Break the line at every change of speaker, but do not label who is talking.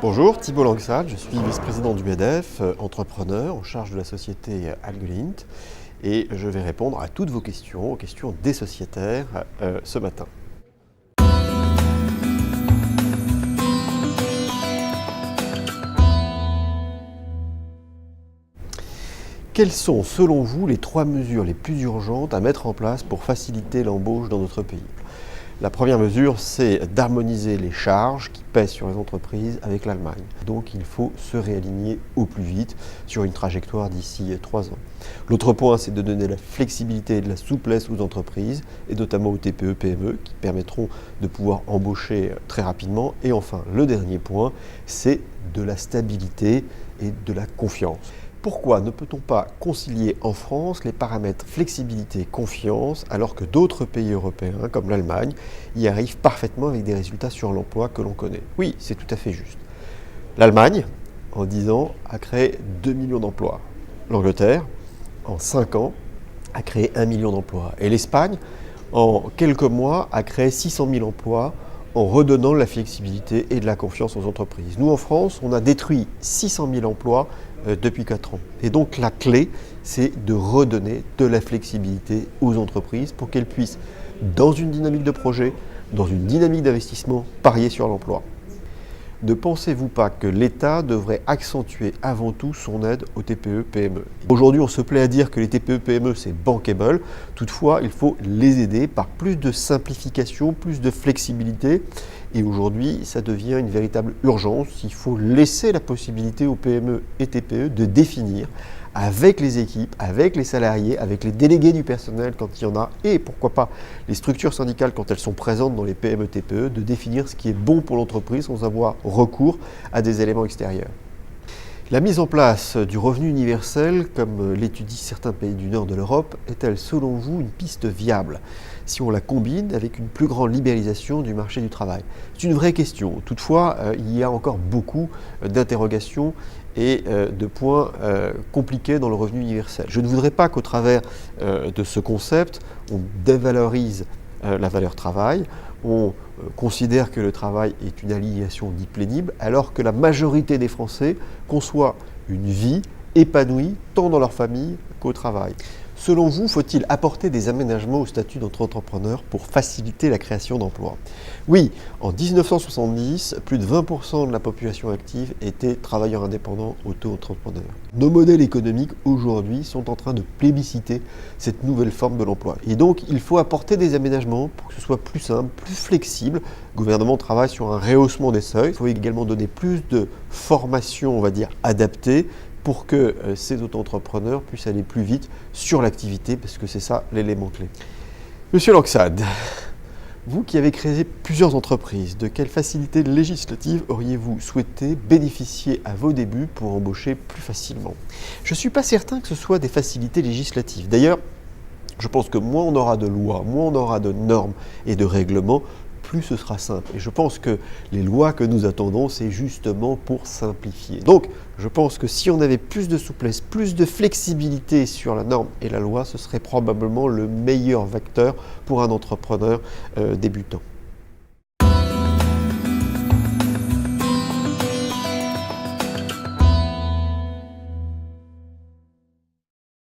Bonjour, Thibault Langsad, je suis vice-président du MEDEF, entrepreneur en charge de la société Algolint et je vais répondre à toutes vos questions, aux questions des sociétaires ce matin. Quelles sont, selon vous, les 3 mesures les plus urgentes à mettre en place pour faciliter l'embauche dans notre pays? La première mesure, c'est d'harmoniser les charges qui pèsent sur les entreprises avec l'Allemagne. Donc il faut se réaligner au plus vite sur une trajectoire d'ici 3 ans. L'autre point, c'est de donner la flexibilité et de la souplesse aux entreprises, et notamment aux TPE-PME, qui permettront de pouvoir embaucher très rapidement. Et enfin, le dernier point, c'est de la stabilité et de la confiance. Pourquoi ne peut-on pas concilier en France les paramètres flexibilité et confiance alors que d'autres pays européens, comme l'Allemagne, y arrivent parfaitement avec des résultats sur l'emploi que l'on connaît? Oui, c'est tout à fait juste. L'Allemagne, en 10 ans, a créé 2 millions d'emplois. L'Angleterre, en 5 ans, a créé 1 million d'emplois. Et l'Espagne, en quelques mois, a créé 600 000 emplois en redonnant la flexibilité et de la confiance aux entreprises. Nous, en France, on a détruit 600 000 emplois depuis 4 ans. Et donc la clé, c'est de redonner de la flexibilité aux entreprises pour qu'elles puissent, dans une dynamique de projet, dans une dynamique d'investissement, parier sur l'emploi. Ne pensez-vous pas que l'État devrait accentuer avant tout son aide aux TPE-PME? Aujourd'hui, on se plaît à dire que les TPE-PME, c'est bankable. Toutefois, il faut les aider par plus de simplification, plus de flexibilité. Et aujourd'hui, ça devient une véritable urgence. Il faut laisser la possibilité aux PME et TPE de définir avec les équipes, avec les salariés, avec les délégués du personnel quand il y en a, et pourquoi pas les structures syndicales quand elles sont présentes dans les PME-TPE, de définir ce qui est bon pour l'entreprise sans avoir recours à des éléments extérieurs. La mise en place du revenu universel, comme l'étudient certains pays du nord de l'Europe, est-elle selon vous une piste viable si on la combine avec une plus grande libéralisation du marché du travail? C'est une vraie question. Toutefois, il y a encore beaucoup d'interrogations et de points compliqués dans le revenu universel. Je ne voudrais pas qu'au travers de ce concept, on dévalorise la valeur travail, on considère que le travail est une aliénation dite pénible, alors que la majorité des Français conçoit une vie épanouie tant dans leur famille qu'au travail. Selon vous, faut-il apporter des aménagements au statut d'entrepreneur pour faciliter la création d'emplois? Oui, en 1970, plus de 20% de la population active était travailleurs indépendants auto-entrepreneurs. Nos modèles économiques aujourd'hui sont en train de plébisciter cette nouvelle forme de l'emploi. Et donc, il faut apporter des aménagements pour que ce soit plus simple, plus flexible. Le gouvernement travaille sur un rehaussement des seuils. Il faut également donner plus de formation, on va dire, adaptée, pour que ces auto-entrepreneurs puissent aller plus vite sur l'activité, parce que c'est ça l'élément clé. Monsieur Langsad, vous qui avez créé plusieurs entreprises, de quelles facilités législatives auriez-vous souhaité bénéficier à vos débuts pour embaucher plus facilement? Je ne suis pas certain que ce soit des facilités législatives. D'ailleurs, je pense que moins on aura de lois, moins on aura de normes et de règlements, plus ce sera simple. Et je pense que les lois que nous attendons, c'est justement pour simplifier. Donc, je pense que si on avait plus de souplesse, plus de flexibilité sur la norme et la loi, ce serait probablement le meilleur vecteur pour un entrepreneur débutant.